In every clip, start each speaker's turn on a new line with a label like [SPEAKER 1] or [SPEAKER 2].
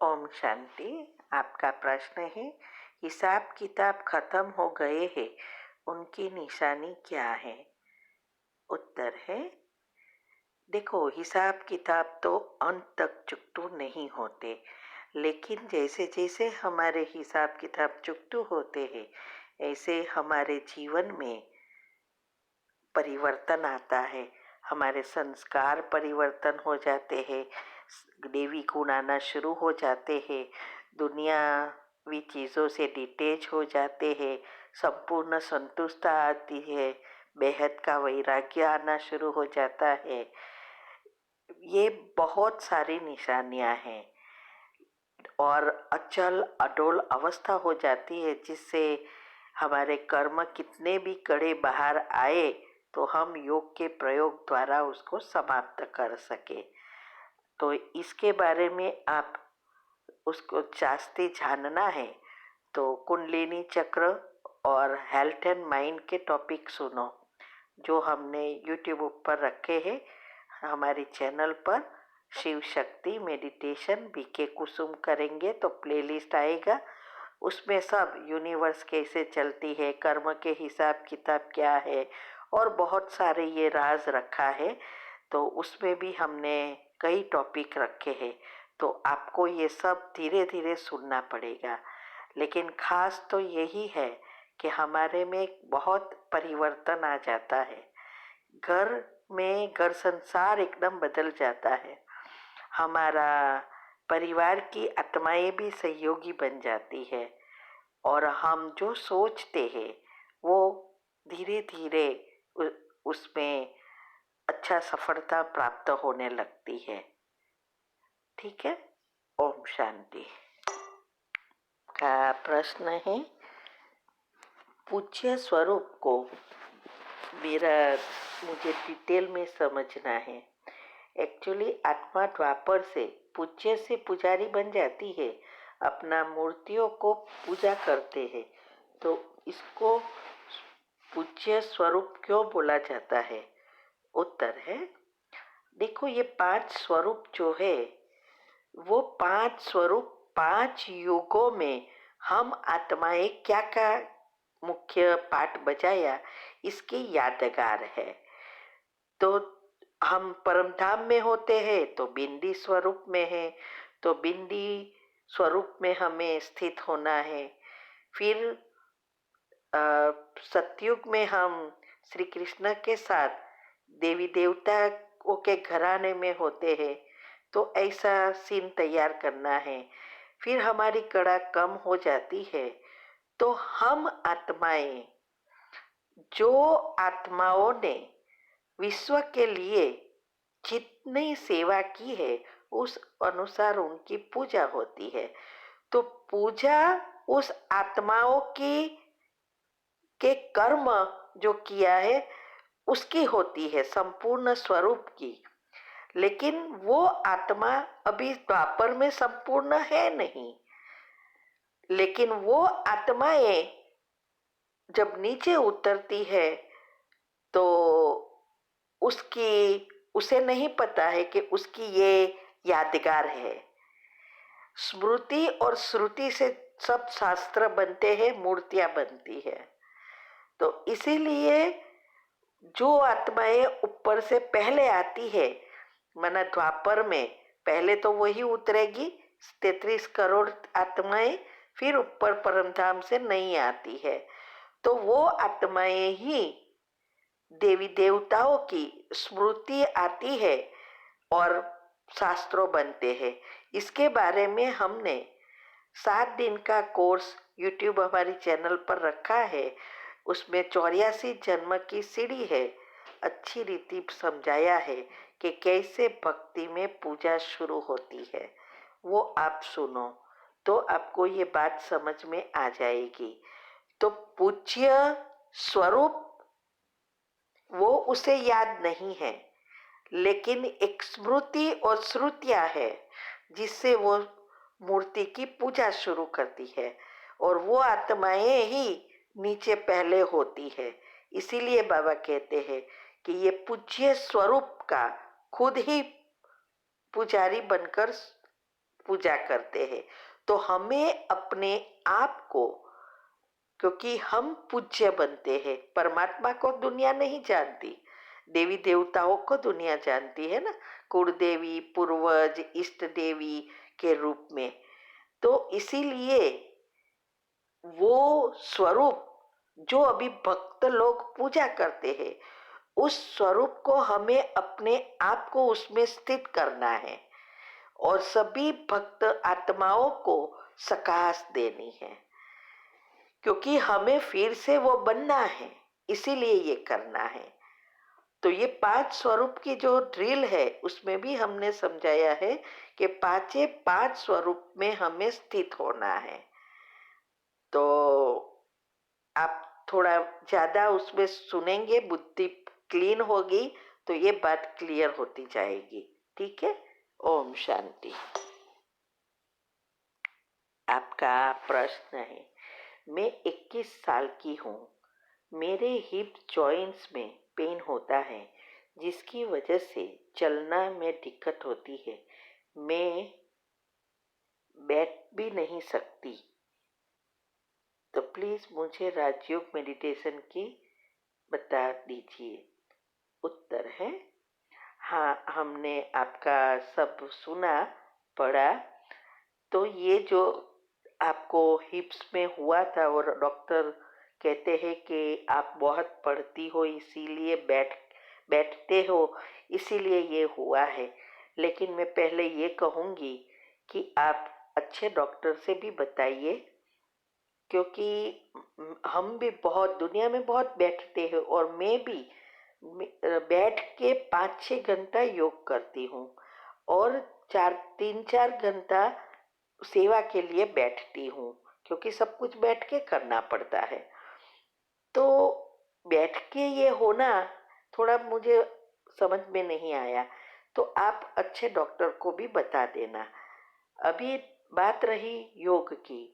[SPEAKER 1] ओम शांति। आपका प्रश्न है, हिसाब किताब खत्म हो गए हैं, उनकी निशानी क्या है? उत्तर है, देखो, हिसाब किताब तो अंत तक चुकतू नहीं होते, लेकिन जैसे जैसे हमारे हिसाब किताब चुकतू होते हैं, ऐसे हमारे जीवन में परिवर्तन आता है। हमारे संस्कार परिवर्तन हो जाते हैं, देवी गुण आना शुरू हो जाते हैं, दुनियावी चीज़ों से डिटेच हो जाते हैं, संपूर्ण संतुष्टता आती है, बेहद का वैराग्य आना शुरू हो जाता है। ये बहुत सारी निशानियां हैं और अचल अडोल अवस्था हो जाती है, जिससे हमारे कर्म कितने भी कड़े बाहर आए तो हम योग के प्रयोग द्वारा उसको समाप्त कर सके। तो इसके बारे में आप उसको जास्ती जानना है तो कुंडलिनी चक्र और हेल्थ एंड माइंड के टॉपिक सुनो, जो हमने यूट्यूब पर रखे हैं। हमारी चैनल पर शिव शक्ति मेडिटेशन बीके कुसुम करेंगे तो प्लेलिस्ट आएगा, उसमें सब यूनिवर्स कैसे चलती है, कर्म के हिसाब किताब क्या है और बहुत सारे ये राज रखा है। तो उसमें भी हमने कई टॉपिक रखे हैं, तो आपको ये सब धीरे धीरे सुनना पड़ेगा। लेकिन खास तो यही है कि हमारे में बहुत परिवर्तन आ जाता है, घर संसार एकदम बदल जाता है, हमारा परिवार की आत्माएं भी सहयोगी बन जाती है और हम जो सोचते हैं वो धीरे धीरे उसमें अच्छा सफलता प्राप्त होने लगती है। ठीक है, ओम शांति। का प्रश्न है, पूज्य स्वरूप को मुझे डिटेल में समझना है। एक्चुअली आत्मा द्वापर से पूज्य से पुजारी बन जाती है, अपना मूर्तियों को पूजा करते हैं, तो इसको पूज्य स्वरूप क्यों बोला जाता है? उत्तर है, देखो, ये 5 स्वरूप जो है वो 5 स्वरूप 5 युगों में हम आत्माएं क्या क्या मुख्य पाठ बजाया, इसकी यादगार है। तो हम परमधाम में होते हैं तो बिंदी स्वरूप में है, तो बिंदी स्वरूप में हमें स्थित होना है। फिर सतयुग में हम श्री कृष्ण के साथ देवी देवताओं के घराने में होते हैं, तो ऐसा सीन तैयार करना है। फिर हमारी कड़ा कम हो जाती है तो हम आत्माएं, जो आत्माओं ने विश्व के लिए जितनी सेवा की है उस अनुसार उनकी पूजा होती है। तो पूजा उस आत्माओं की के कर्म जो किया है उसकी होती है, संपूर्ण स्वरूप की। लेकिन वो आत्मा अभी द्वापर में संपूर्ण है नहीं, लेकिन वो आत्माएं जब नीचे उतरती है तो उसे नहीं पता है कि उसकी ये यादगार है। स्मृति और श्रुति से सब शास्त्र बनते हैं, मूर्तियां बनती है। तो इसीलिए जो आत्माएं ऊपर से पहले आती है, माना द्वापर में पहले तो वही उतरेगी 33 करोड़ आत्माएं, फिर ऊपर परमधाम से नहीं आती है, तो वो आत्माएं ही देवी देवताओं की स्मृति आती है और शास्त्रों बनते हैं। इसके बारे में हमने 7 दिन का कोर्स यूट्यूब हमारी चैनल पर रखा है, उसमें 84 जन्म की सीढ़ी है, अच्छी रीति समझाया है कि कैसे भक्ति में पूजा शुरू होती है। वो आप सुनो तो आपको ये बात समझ में आ जाएगी। तो पूज्य स्वरूप वो उसे याद नहीं है, लेकिन एक स्मृति और श्रुतियां है जिससे वो मूर्ति की पूजा शुरू करती है, और वो आत्माएं ही नीचे पहले होती है। इसीलिए बाबा कहते हैं कि ये पूज्य स्वरूप का खुद ही पुजारी बनकर पूजा करते हैं। तो हमें अपने आप को, क्योंकि हम पूज्य बनते हैं, परमात्मा को दुनिया नहीं जानती, देवी देवताओं को दुनिया जानती है ना, कुल देवी, पूर्वज, इष्ट देवी के रूप में। तो इसीलिए वो स्वरूप जो अभी भक्त लोग पूजा करते हैं, उस स्वरूप को हमें अपने आप को उसमें स्थित करना है और सभी भक्त आत्माओं को सकाश देनी है, क्योंकि हमें फिर से वो बनना है, इसीलिए ये करना है। तो ये 5 स्वरूप की जो ड्रिल है उसमें भी हमने समझाया है कि पांचे 5 स्वरूप में हमें स्थित होना है। तो आप थोड़ा ज्यादा उसमें सुनेंगे, बुद्धि क्लीन होगी तो ये बात क्लियर होती जाएगी। ठीक है, ओम शांति। आपका प्रश्न है, मैं 21 साल की हूँ, मेरे हिप जॉइंट्स में पेन होता है जिसकी वजह से चलना में दिक्कत होती है, मैं बैठ भी नहीं सकती, तो प्लीज मुझे राजयोग मेडिटेशन की बता दीजिए। उत्तर है, हाँ, हमने आपका सब सुना, पढ़ा। तो ये जो आपको हिप्स में हुआ था और डॉक्टर कहते हैं कि आप बहुत पढ़ती हो इसीलिए बैठते हो, इसीलिए ये हुआ है। लेकिन मैं पहले ये कहूँगी कि आप अच्छे डॉक्टर से भी बताइए, क्योंकि हम भी बहुत दुनिया में बहुत बैठते हैं और मैं भी बैठ के 5-6 घंटा योग करती हूँ और 3-4 घंटा सेवा के लिए बैठती हूँ, क्योंकि सब कुछ बैठ के करना पड़ता है। तो बैठ के ये होना थोड़ा मुझे समझ में नहीं आया, तो आप अच्छे डॉक्टर को भी बता देना। अभी बात रही योग की,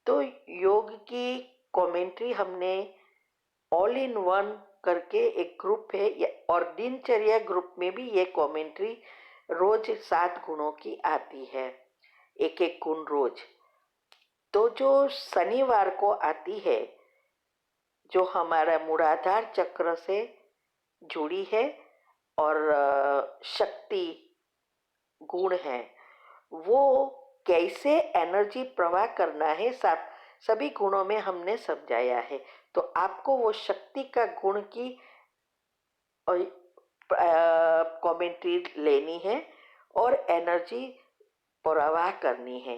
[SPEAKER 1] तो योग की कमेंट्री हमने ऑल इन वन करके एक ग्रुप है, और दिनचर्या ग्रुप में भी ये कमेंट्री रोज 7 गुणों की आती है, एक एक गुण रोज। तो जो शनिवार को आती है, जो हमारा मूलाधार चक्र से जुड़ी है और शक्ति गुण है, वो कैसे एनर्जी प्रवाह करना है, सब सभी गुणों में हमने समझाया है। तो आपको वो शक्ति का गुण की कमेंट्री लेनी है और एनर्जी प्रवाह करनी है।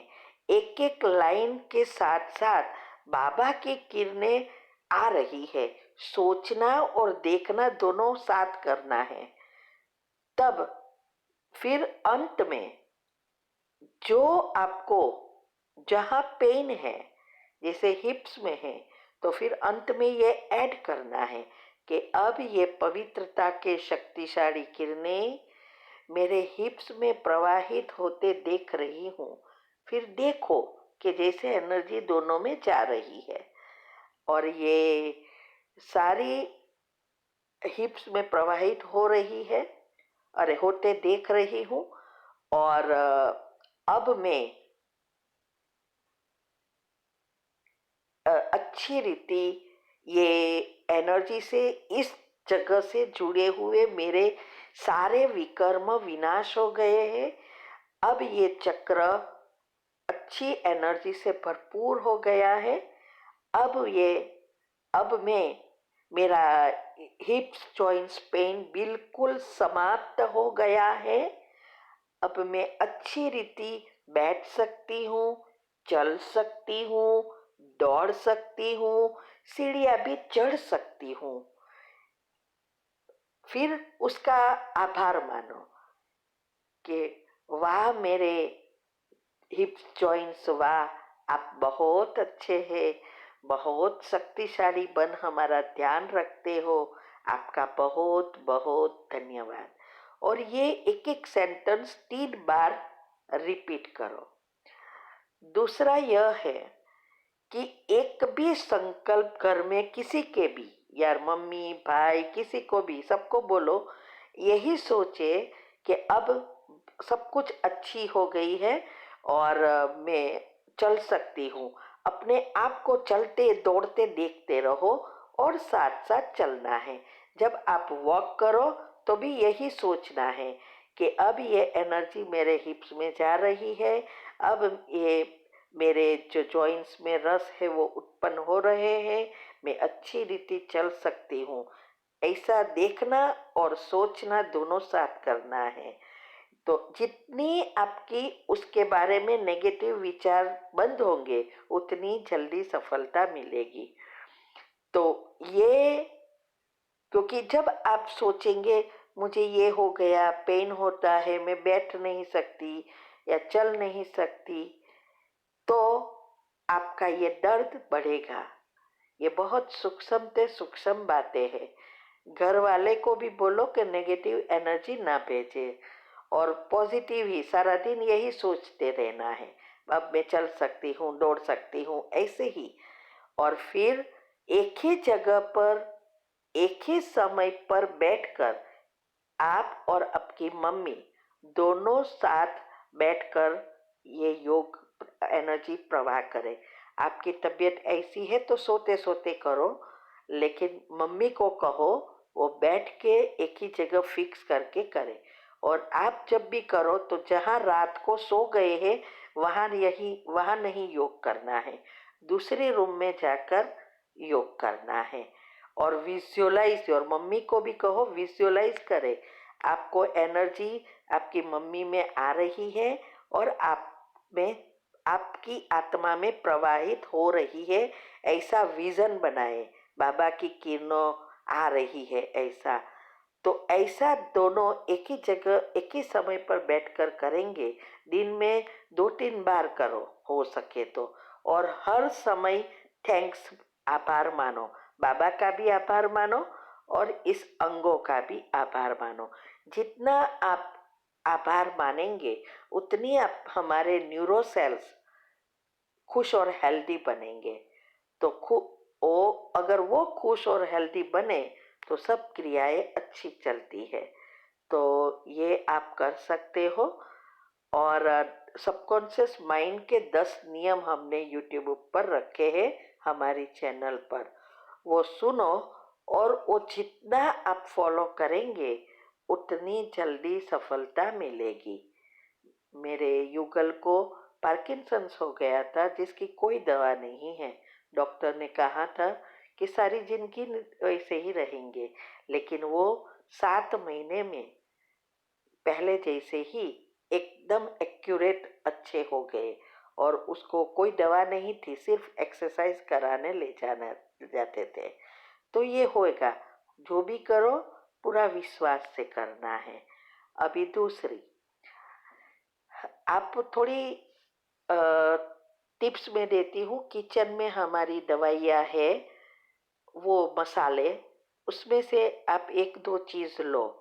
[SPEAKER 1] एक एक लाइन के साथ साथ बाबा की किरणें आ रही है, सोचना और देखना दोनों साथ करना है। तब फिर अंत में जो आपको जहाँ पेन है, जैसे हिप्स में है, तो फिर अंत में ये ऐड करना है कि अब ये पवित्रता के शक्तिशाली किरणें मेरे हिप्स में प्रवाहित होते देख रही हूँ। फिर देखो कि जैसे एनर्जी दोनों में जा रही है और ये सारी हिप्स में प्रवाहित हो रही है, अरे होते देख रही हूँ। और अब मैं अच्छी रीति ये एनर्जी से इस जगह से जुड़े हुए मेरे सारे विकर्म विनाश हो गए हैं। अब ये चक्र अच्छी एनर्जी से भरपूर हो गया है। अब मैं मेरा हिप्स जॉइंट्स पेन बिल्कुल समाप्त हो गया है। अब मैं अच्छी रीति बैठ सकती हूँ, चल सकती हूँ, दौड़ सकती हूँ, सीढ़ियाँ भी चढ़ सकती हूँ। फिर उसका आभार मानो कि वाह मेरे हिप्स जॉइंट्स, वाह आप बहुत अच्छे हैं, बहुत शक्तिशाली बन हमारा ध्यान रखते हो, आपका बहुत बहुत धन्यवाद। और ये एक एक सेंटेंस 3 बार रिपीट करो। दूसरा यह है कि एक भी संकल्प घर में किसी के भी, यार मम्मी भाई किसी को भी, सबको बोलो, यही सोचे कि अब सब कुछ अच्छी हो गई है और मैं चल सकती हूँ। अपने आप को चलते दौड़ते देखते रहो और साथ साथ चलना है। जब आप वॉक करो तो भी यही सोचना है कि अब ये एनर्जी मेरे हिप्स में जा रही है, अब ये मेरे जो जॉइंट्स में रस है वो उत्पन्न हो रहे हैं, मैं अच्छी रीति चल सकती हूँ। ऐसा देखना और सोचना दोनों साथ करना है। तो जितनी आपकी उसके बारे में नेगेटिव विचार बंद होंगे उतनी जल्दी सफलता मिलेगी। तो ये, क्योंकि जब आप सोचेंगे मुझे ये हो गया, पेन होता है, मैं बैठ नहीं सकती या चल नहीं सकती, तो आपका ये दर्द बढ़ेगा। ये बहुत सूक्ष्म से सूक्ष्म बातें हैं। घर वाले को भी बोलो कि नेगेटिव एनर्जी ना भेजे और पॉजिटिव ही सारा दिन यही सोचते रहना है, अब मैं चल सकती हूँ, दौड़ सकती हूँ, ऐसे ही। और फिर एक ही जगह पर एक ही समय पर बैठकर आप और आपकी मम्मी दोनों साथ बैठकर ये योग एनर्जी प्रवाह करें। आपकी तबीयत ऐसी है तो सोते सोते करो, लेकिन मम्मी को कहो वो बैठ के एक ही जगह फिक्स करके करे। और आप जब भी करो तो जहाँ रात को सो गए हैं वहाँ नहीं योग करना है, दूसरे रूम में जाकर योग करना है। और विजुअलाइज, और मम्मी को भी कहो विजुअलाइज करे, आपको एनर्जी आपकी मम्मी में आ रही है और आप में, आपकी आत्मा में प्रवाहित हो रही है, ऐसा विजन बनाए, बाबा की किरणों आ रही है ऐसा। तो ऐसा दोनों एक ही जगह एक ही समय पर बैठकर करेंगे। दिन में 2-3 बार करो हो सके तो, और हर समय थैंक्स, आभार मानो, बाबा का भी आभार मानो और इस अंगों का भी आभार मानो। जितना आप आभार मानेंगे उतनी आप हमारे न्यूरो सेल्स खुश और हेल्दी बनेंगे। तो वो अगर वो खुश और हेल्दी बने तो सब क्रियाएं अच्छी चलती है। तो ये आप कर सकते हो। और सबकॉन्शियस माइंड के 10 नियम हमने यूट्यूब पर रखे हैं हमारी चैनल पर, वो सुनो। और वो जितना आप फॉलो करेंगे उतनी जल्दी सफलता मिलेगी। मेरे युगल को पार्किंसंस हो गया था जिसकी कोई दवा नहीं है। डॉक्टर ने कहा था कि सारी जिंदगी वैसे ही रहेंगे, लेकिन वो 7 महीने में पहले जैसे ही एकदम एक्यूरेट अच्छे हो गए। और उसको कोई दवा नहीं थी, सिर्फ एक्सरसाइज कराने ले जाना जाते थे। तो ये होएगा, जो भी करो पूरा विश्वास से करना है। अभी दूसरी, आप थोड़ी टिप्स में देती हूँ। किचन में हमारी दवाइयाँ है, वो मसाले, उसमें से आप 1-2 चीज लो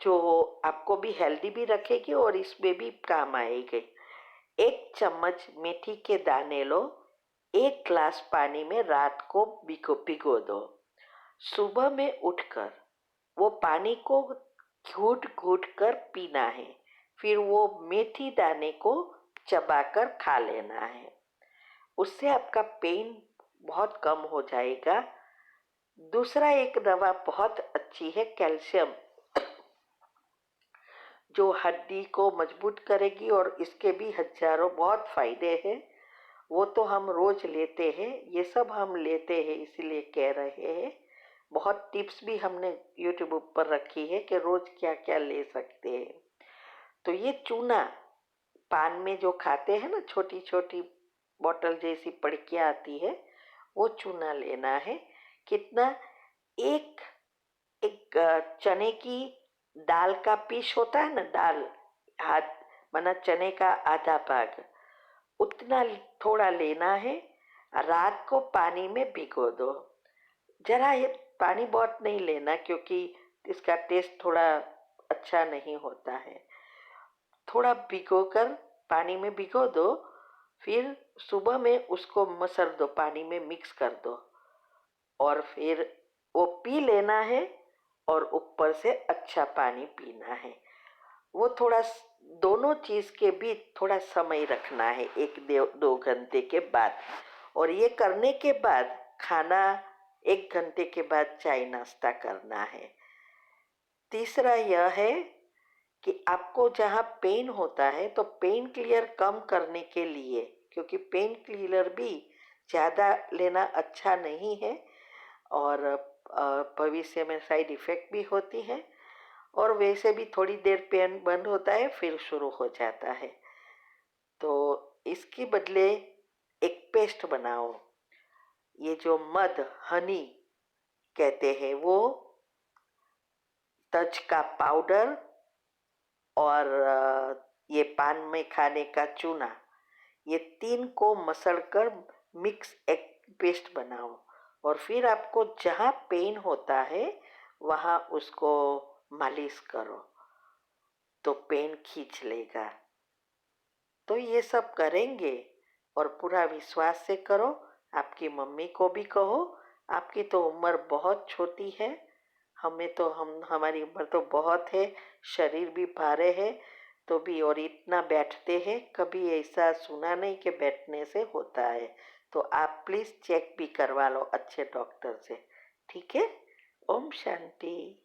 [SPEAKER 1] जो आपको भी हेल्दी भी रखेगी और इसमें भी काम आएगी। 1 चम्मच मेथी के दाने लो, 1 ग्लास पानी में रात को भिगो भिगो दो। सुबह में उठकर वो पानी को घूट घूट कर पीना है। फिर वो मेथी दाने को चबाकर खा लेना है। उससे आपका पेन बहुत कम हो जाएगा। दूसरा एक दवा बहुत अच्छी है, कैल्शियम, जो हड्डी को मजबूत करेगी और इसके भी हजारों बहुत फायदे हैं। वो तो हम रोज लेते हैं, ये सब हम लेते हैं इसीलिए कह रहे हैं। बहुत टिप्स भी हमने यूट्यूब पर रखी है कि रोज क्या क्या ले सकते हैं। तो ये चूना, पान में जो खाते हैं ना, छोटी छोटी बोतल जैसी पड़कियाँ आती है, वो चूना लेना है। कितना? एक एक चने की दाल का पीस होता है ना, दाल, हाथ, माना चने का आधा भाग, उतना थोड़ा लेना है। रात को पानी में भिगो दो। जरा ये पानी बहुत नहीं लेना क्योंकि इसका टेस्ट थोड़ा अच्छा नहीं होता है। थोड़ा भिगो कर पानी में भिगो दो, फिर सुबह में उसको मसर दो, पानी में मिक्स कर दो और फिर वो पी लेना है। और ऊपर से अच्छा पानी पीना है। वो थोड़ा दोनों चीज के बीच थोड़ा समय रखना है, 1 2 घंटे के बाद। और ये करने के बाद खाना 1 घंटे के बाद चाय नाश्ता करना है। तीसरा यह है कि आपको जहाँ पेन होता है तो पेन क्लियर कम करने के लिए, क्योंकि पेन क्लियर भी ज़्यादा लेना अच्छा नहीं है और भविष्य में साइड इफ़ेक्ट भी होती है, और वैसे भी थोड़ी देर पेन बंद होता है फिर शुरू हो जाता है। तो इसके बदले एक पेस्ट बनाओ। ये जो मध हनी कहते हैं वो, तज का पाउडर और ये पान में खाने का चूना, ये 3 को मसलकर मिक्स एक पेस्ट बनाओ। और फिर आपको जहाँ पेन होता है वहाँ उसको मालिश करो तो पेन खींच लेगा। तो ये सब करेंगे और पूरा विश्वास से करो। आपकी मम्मी को भी कहो। आपकी तो उम्र बहुत छोटी है, हमें तो हमारी उम्र तो बहुत है, शरीर भी भारे है, तो भी और इतना बैठते हैं, कभी ऐसा सुना नहीं कि बैठने से होता है। तो आप प्लीज़ चेक भी करवा लो अच्छे डॉक्टर से। ठीक है। ओम शांति।